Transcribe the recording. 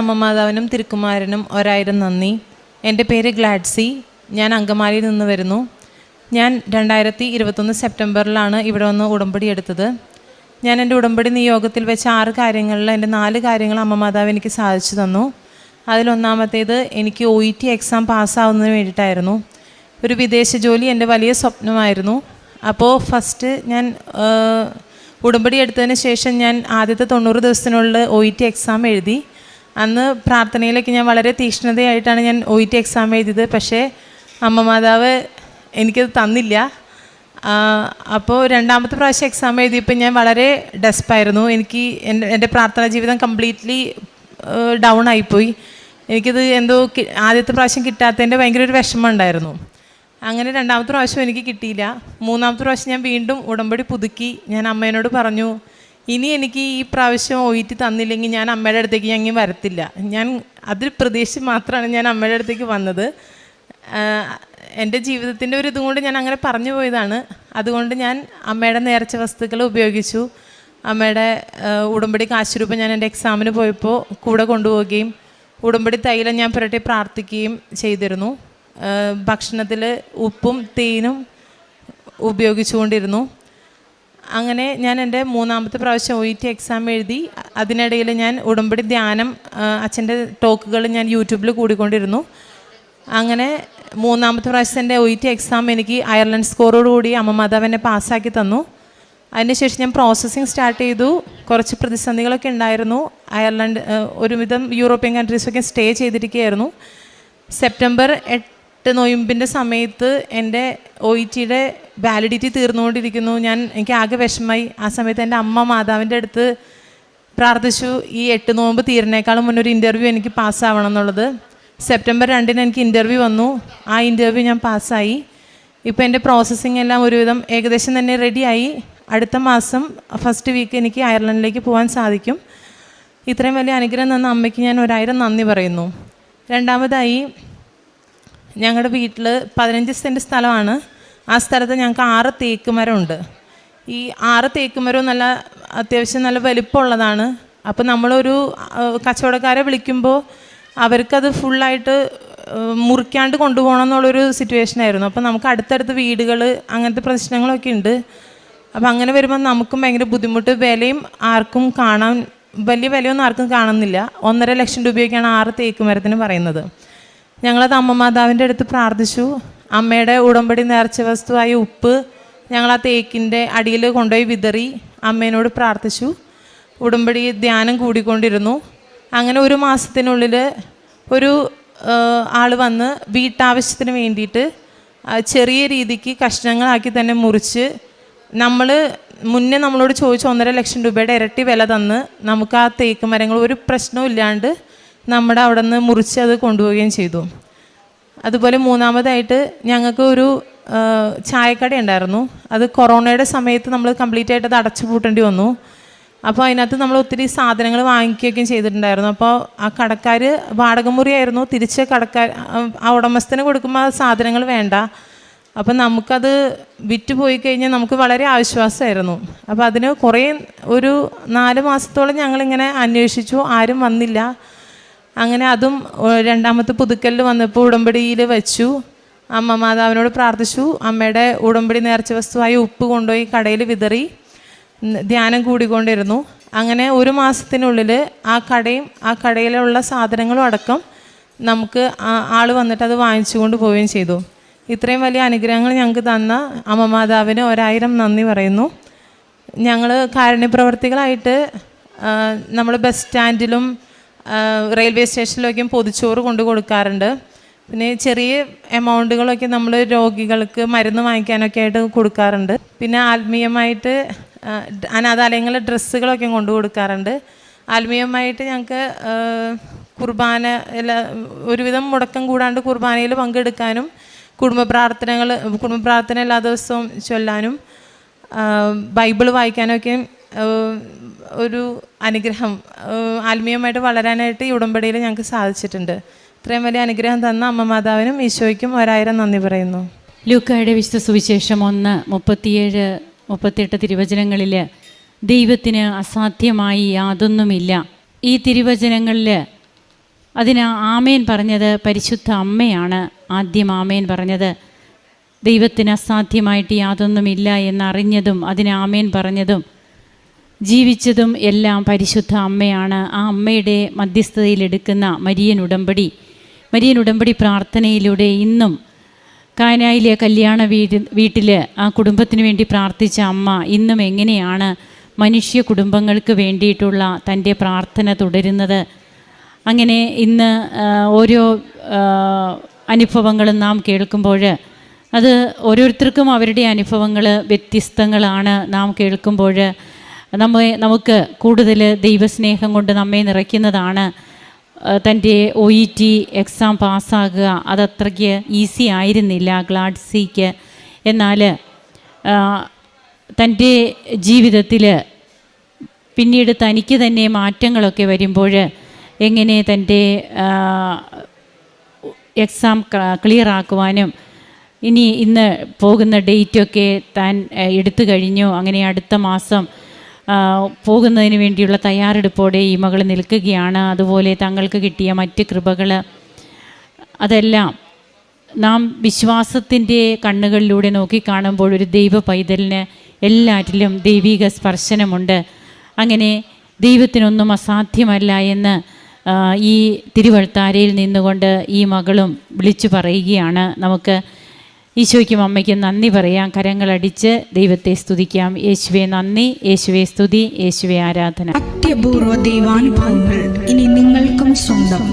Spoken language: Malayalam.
അമ്മമാതാവിനും തിരുക്കുമാരനും ഒരായിരം നന്ദി. എൻ്റെ പേര് ഗ്ലാഡ്സി. ഞാൻ അങ്കമാലിയിൽ നിന്ന് വരുന്നു. ഞാൻ 2021 സെപ്റ്റംബറിലാണ് ഇവിടെ വന്ന് ഉടമ്പടി എടുത്തത്. ഞാൻ എൻ്റെ ഉടമ്പടി നിയോഗത്തിൽ വെച്ച 6 കാര്യങ്ങളിൽ എൻ്റെ 4 കാര്യങ്ങൾ അമ്മമാതാവ് എനിക്ക് സാധിച്ചു തന്നു. അതിലൊന്നാമത്തേത് എനിക്ക് OET എക്സാം പാസ്സാവുന്നതിന് വേണ്ടിയിട്ടായിരുന്നു. ഒരു വിദേശ ജോലി എൻ്റെ വലിയ സ്വപ്നമായിരുന്നു. അപ്പോൾ ഫസ്റ്റ് ഞാൻ ഉടമ്പടി എടുത്തതിന് ശേഷം ഞാൻ ആദ്യത്തെ 90 ദിവസത്തിനുള്ളിൽ OET എക്സാം എഴുതി. അന്ന് പ്രാർത്ഥനയിലേക്ക് ഞാൻ വളരെ തീക്ഷ്ണതയായിട്ടാണ് ഞാൻ OET എക്സാം എഴുതിയത്. പക്ഷേ അമ്മമാതാവ് എനിക്കത് തന്നില്ല. അപ്പോൾ രണ്ടാമത്തെ പ്രാവശ്യം എക്സാം എഴുതിയപ്പോൾ ഞാൻ വളരെ ഡെസ്പായിരുന്നു. എനിക്ക് എൻ്റെ പ്രാർത്ഥനാ ജീവിതം കംപ്ലീറ്റ്ലി ഡൗൺ ആയിപ്പോയി. എനിക്കിത് എന്തോ ആദ്യത്തെ പ്രാവശ്യം കിട്ടാത്തതിൻ്റെ ഭയങ്കര ഒരു വിഷമം ഉണ്ടായിരുന്നു. അങ്ങനെ രണ്ടാമത്തെ പ്രാവശ്യം എനിക്ക് കിട്ടിയില്ല. മൂന്നാമത്തെ പ്രാവശ്യം ഞാൻ വീണ്ടും ഉടമ്പടി പുതുക്കി. ഞാൻ അമ്മേനോട് പറഞ്ഞു, ഇനി എനിക്ക് ഈ പ്രാവശ്യം OET തന്നില്ലെങ്കിൽ ഞാൻ അമ്മയുടെ അടുത്തേക്ക് ഞാൻ ഇങ്ങനെ വരത്തില്ല. ഞാൻ അതിൽ പ്രതീക്ഷിച്ച് മാത്രമാണ് ഞാൻ അമ്മയുടെ അടുത്തേക്ക് വന്നത്. എൻ്റെ ജീവിതത്തിൻ്റെ ഒരു ഇതും കൊണ്ട് ഞാൻ അങ്ങനെ പറഞ്ഞു പോയതാണ്. അതുകൊണ്ട് ഞാൻ അമ്മയുടെ നേർച്ച വസ്തുക്കൾ ഉപയോഗിച്ചു. അമ്മയുടെ ഉടമ്പടി കാശുരൂപം ഞാൻ എൻ്റെ എക്സാമിന് പോയപ്പോൾ കൂടെ കൊണ്ടുപോവുകയും ഉടമ്പടി തൈലം ഞാൻ പുരട്ടി പ്രാർത്ഥിക്കുകയും ചെയ്തിരുന്നു. ഭക്ഷണത്തിൽ ഉപ്പും തേനും ഉപയോഗിച്ചുകൊണ്ടിരുന്നു. അങ്ങനെ ഞാൻ എൻ്റെ മൂന്നാമത്തെ പ്രാവശ്യം OET എക്സാം എഴുതി. അതിനിടയിൽ ഞാൻ ഉടമ്പടി ധ്യാനം അച്ഛൻ്റെ ടോക്കുകൾ ഞാൻ യൂട്യൂബിൽ കൂടിക്കൊണ്ടിരുന്നു. അങ്ങനെ മൂന്നാമത്തെ പ്രാവശ്യം എൻ്റെ OET എക്സാം എനിക്ക് അയർലൻഡ് സ്കോറോടുകൂടി അമ്മമാതാവ് എന്നെ പാസ്സാക്കി തന്നു. അതിനുശേഷം ഞാൻ പ്രോസസ്സിങ് സ്റ്റാർട്ട് ചെയ്തു. കുറച്ച് പ്രതിസന്ധികളൊക്കെ ഉണ്ടായിരുന്നു. അയർലൻഡ് ഒരുവിധം യൂറോപ്യൻ കൺട്രീസൊക്കെ സ്റ്റേ ചെയ്തിരിക്കുകയായിരുന്നു. സെപ്റ്റംബർ 8 നോയമ്പിൻ്റെ സമയത്ത് എൻ്റെ OETയുടെ വാലിഡിറ്റി തീർന്നുകൊണ്ടിരിക്കുന്നു. എനിക്ക് ആകെ വിഷമമായി. ആ സമയത്ത് എൻ്റെ അമ്മ മാതാവിൻ്റെ അടുത്ത് പ്രാർത്ഥിച്ചു, ഈ 8 നോമ്പ് തീരുന്നേക്കാളും മുന്നൊരു ഇൻ്റർവ്യൂ എനിക്ക് പാസ്സാവണം എന്നുള്ളത്. സെപ്റ്റംബർ 2 എനിക്ക് ഇൻ്റർവ്യൂ വന്നു. ആ ഇൻ്റർവ്യൂ ഞാൻ പാസ്സായി. ഇപ്പോൾ എൻ്റെ പ്രോസസ്സിങ് എല്ലാം ഒരുവിധം ഏകദേശം തന്നെ റെഡിയായി. അടുത്ത മാസം ഫസ്റ്റ് വീക്ക് എനിക്ക് അയർലൻഡിലേക്ക് പോകാൻ സാധിക്കും. ഇത്രയും വലിയ അനുഗ്രഹം തന്ന അമ്മയ്ക്ക് ഞാൻ 1000 നന്ദി പറയുന്നു. രണ്ടാമതായി, ഞങ്ങളുടെ വീട്ടിൽ 15 സെൻറ്റ് സ്ഥലമാണ്. ആ സ്ഥലത്ത് ഞങ്ങൾക്ക് 6 തേക്ക് മരമുണ്ട്. ഈ 6 തേക്ക് മരവും അത്യാവശ്യം നല്ല വലിപ്പമുള്ളതാണ്. അപ്പോൾ നമ്മളൊരു കച്ചവടക്കാരെ വിളിക്കുമ്പോൾ അവർക്കത് ഫുള്ളായിട്ട് മുറിക്കാണ്ട് കൊണ്ടുപോകണം എന്നുള്ളൊരു സിറ്റുവേഷനായിരുന്നു. അപ്പോൾ നമുക്ക് അടുത്തടുത്ത് വീടുകൾ അങ്ങനത്തെ പ്രശ്നങ്ങളൊക്കെ ഉണ്ട്. അപ്പോൾ അങ്ങനെ വരുമ്പോൾ നമുക്കും ഭയങ്കര ബുദ്ധിമുട്ട്. വിലയും ആർക്കും വലിയ വിലയൊന്നും ആർക്കും കാണുന്നില്ല. 1.5 ലക്ഷം രൂപയൊക്കെയാണ് 6 തേക്ക് മരത്തിന് പറയുന്നത്. ഞങ്ങളത് അമ്മമാതാവിൻ്റെ അടുത്ത് പ്രാർത്ഥിച്ചു. അമ്മയുടെ ഉടമ്പടി നേർച്ച വസ്തുവായ ഉപ്പ് ഞങ്ങൾ ആ തേക്കിൻ്റെ അടിയിൽ കൊണ്ടുപോയി വിതറി അമ്മേനോട് പ്രാർത്ഥിച്ചു. ഉടമ്പടി ധ്യാനം കൂടിക്കൊണ്ടിരുന്നു. അങ്ങനെ 1 മാസത്തിനുള്ളിൽ ഒരു ആൾ വന്ന് വീട്ടാവശ്യത്തിന് വേണ്ടിയിട്ട് ചെറിയ രീതിക്ക് കഷ്ണങ്ങളാക്കി തന്നെ മുറിച്ച് മുന്നേ നമ്മളോട് ചോദിച്ച 1.5 ലക്ഷം രൂപയുടെ ഇരട്ടി വില തന്ന് നമുക്ക് ആ തേക്ക് മരങ്ങൾ ഒരു പ്രശ്നവും ഇല്ലാണ്ട് നമ്മുടെ അവിടെ നിന്ന് മുറിച്ച് അത് കൊണ്ടുപോവുകയും ചെയ്തു. അതുപോലെ മൂന്നാമതായിട്ട് ഞങ്ങൾക്ക് ഒരു ചായക്കട ഉണ്ടായിരുന്നു. അത് കൊറോണയുടെ സമയത്ത് നമ്മൾ കംപ്ലീറ്റ് ആയിട്ട് അത് അടച്ചു പൂട്ടേണ്ടി വന്നു. അപ്പോൾ അതിനകത്ത് നമ്മൾ ഒത്തിരി സാധനങ്ങൾ വാങ്ങിക്കുകയൊക്കെയും ചെയ്തിട്ടുണ്ടായിരുന്നു. അപ്പോൾ ആ കടക്കാർ വാടക മുറിയായിരുന്നു. തിരിച്ച് ആ ഉടമസ്ഥന് കൊടുക്കുമ്പോൾ ആ സാധനങ്ങൾ വേണ്ട. അപ്പം നമുക്കത് വിറ്റുപോയി കഴിഞ്ഞാൽ നമുക്ക് വളരെ ആശ്വാസമായിരുന്നു. അപ്പോൾ അതിന് ഒരു 4 മാസത്തോളം ഞങ്ങളിങ്ങനെ അന്വേഷിച്ചു, ആരും വന്നില്ല. അങ്ങനെ അതും രണ്ടാമത്തെ പുതുക്കലിൽ വന്നപ്പോൾ ഉടമ്പടിയിൽ വെച്ചു. അമ്മ മാതാവിനോട് പ്രാർത്ഥിച്ചു. അമ്മയുടെ ഉടമ്പടി നേർച്ച വസ്തുവായി ഉപ്പ് കൊണ്ടുപോയി കടയിൽ വിതറി ധ്യാനം കൂടിക്കൊണ്ടിരുന്നു. അങ്ങനെ 1 മാസത്തിനുള്ളിൽ ആ കടയിലുള്ള സാധനങ്ങളും അടക്കം നമുക്ക് ആൾ വന്നിട്ട് അത് വാങ്ങിച്ചു കൊണ്ട് പോവുകയും ചെയ്തു. ഇത്രയും വലിയ അനുഗ്രഹങ്ങൾ ഞങ്ങൾക്ക് തന്ന അമ്മമാതാവിന് 1000 നന്ദി പറയുന്നു. ഞങ്ങൾ കാരുണ്യപ്രവർത്തികളായിട്ട് നമ്മൾ ബസ് സ്റ്റാൻഡിലും റെയിൽവേ സ്റ്റേഷനിലൊക്കെയും പൊതിച്ചോറ് കൊണ്ട് കൊടുക്കാറുണ്ട്. പിന്നെ ചെറിയ എമൗണ്ടുകളൊക്കെ നമ്മൾ രോഗികൾക്ക് മരുന്ന് വാങ്ങിക്കാനൊക്കെ ആയിട്ട് കൊടുക്കാറുണ്ട്. പിന്നെ ആത്മീയമായിട്ട് അനാഥാലയങ്ങളിൽ ഡ്രസ്സുകളൊക്കെ കൊണ്ടു കൊടുക്കാറുണ്ട്. ആത്മീയമായിട്ട് ഞങ്ങൾക്ക് കുർബാന ഒരുവിധം മുടക്കം കൂടാണ്ട് കുർബാനയിൽ പങ്കെടുക്കാനും കുടുംബ പ്രാർത്ഥന എല്ലാ ദിവസവും ചൊല്ലാനും ബൈബിൾ വായിക്കാനൊക്കെ ഒരു അനുഗ്രഹം ആത്മീയമായിട്ട് വളരാനായിട്ട് ഈ ഉടമ്പടിയിൽ ഞങ്ങൾക്ക് സാധിച്ചിട്ടുണ്ട്. ഇത്രയും വലിയ അനുഗ്രഹം തന്ന അമ്മമാതാവിനും ഈശോയ്ക്കും 1000 നന്ദി പറയുന്നു. ലൂക്കായുടെ വിശുദ്ധ സുവിശേഷം 1:37-38 തിരുവചനങ്ങളിൽ ദൈവത്തിന് അസാധ്യമായി യാതൊന്നുമില്ല. ഈ തിരുവചനങ്ങളിൽ അതിന് ആമേൻ പറഞ്ഞത് പരിശുദ്ധ അമ്മയാണ്. ആദ്യം ആമേൻ പറഞ്ഞത്. ദൈവത്തിന് അസാധ്യമായിട്ട് യാതൊന്നുമില്ല എന്നറിഞ്ഞതും അതിന് ആമേൻ പറഞ്ഞതും ജീവിച്ചതും എല്ലാം പരിശുദ്ധ അമ്മയാണ്. ആ അമ്മയുടെ മധ്യസ്ഥതയിലെടുക്കുന്ന മരിയൻ ഉടമ്പടി പ്രാർത്ഥനയിലൂടെ ഇന്നും കാനായിലെ കല്യാണ വീട്ടിൽ ആ കുടുംബത്തിന് വേണ്ടി പ്രാർത്ഥിച്ച അമ്മ ഇന്നും എങ്ങനെയാണ് മനുഷ്യ കുടുംബങ്ങൾക്ക് വേണ്ടിയിട്ടുള്ള തൻ്റെ പ്രാർത്ഥന തുടരുന്നത്. അങ്ങനെ ഇന്ന് ഓരോ അനുഭവങ്ങളും നാം കേൾക്കുമ്പോൾ അത് ഓരോരുത്തർക്കും അവരുടെ അനുഭവങ്ങൾ വ്യത്യസ്തങ്ങളാണ്. നാം കേൾക്കുമ്പോൾ നമുക്ക് കൂടുതൽ ദൈവസ്നേഹം കൊണ്ട് നമ്മെ നിറയ്ക്കുന്നതാണ്. തൻ്റെ OET എക്സാം പാസ്സാകുക അതത്രയ്ക്ക് ഈസി ആയിരുന്നില്ല ഗ്ലാഡ്സിക്ക്. എന്നാൽ തൻ്റെ ജീവിതത്തിൽ പിന്നീട് തനിക്ക് തന്നെ മാറ്റങ്ങളൊക്കെ വരുമ്പോൾ എങ്ങനെ തൻ്റെ എക്സാം ക്ലിയർ ആക്കുവാനും ഇന്ന് പോകുന്ന ഡേറ്റൊക്കെ താൻ എടുത്തു കഴിഞ്ഞു. അങ്ങനെ അടുത്ത മാസം പോകുന്നതിന് വേണ്ടിയുള്ള തയ്യാറെടുപ്പോടെ ഈ മകൾ നിൽക്കുകയാണ്. അതുപോലെ തങ്ങൾക്ക് കിട്ടിയ മറ്റ് കൃപകൾ അതെല്ലാം നാം വിശ്വാസത്തിൻ്റെ കണ്ണുകളിലൂടെ നോക്കിക്കാണുമ്പോൾ ഒരു ദൈവ പൈതലിന് എല്ലാറ്റിലും ദൈവിക സ്പർശനമുണ്ട്. അങ്ങനെ ദൈവത്തിനൊന്നും അസാധ്യമല്ല എന്ന് ഈ തിരുവൾത്താരയിൽ നിന്നുകൊണ്ട് ഈ മകളും വിളിച്ചു പറയുകയാണ്. നമുക്ക് ഈശോയ്ക്കും അമ്മയ്ക്കും നന്ദി പറയാം. കരങ്ങളടിച്ച് ദൈവത്തെ സ്തുതിക്കാം. യേശുവേ നന്ദി, യേശുവേ സ്തുതി, യേശുവേ ആരാധന. അത്യപൂർവ ദൈവാനുഭവങ്ങൾ ഇനി നിങ്ങൾക്കും സ്വന്തം.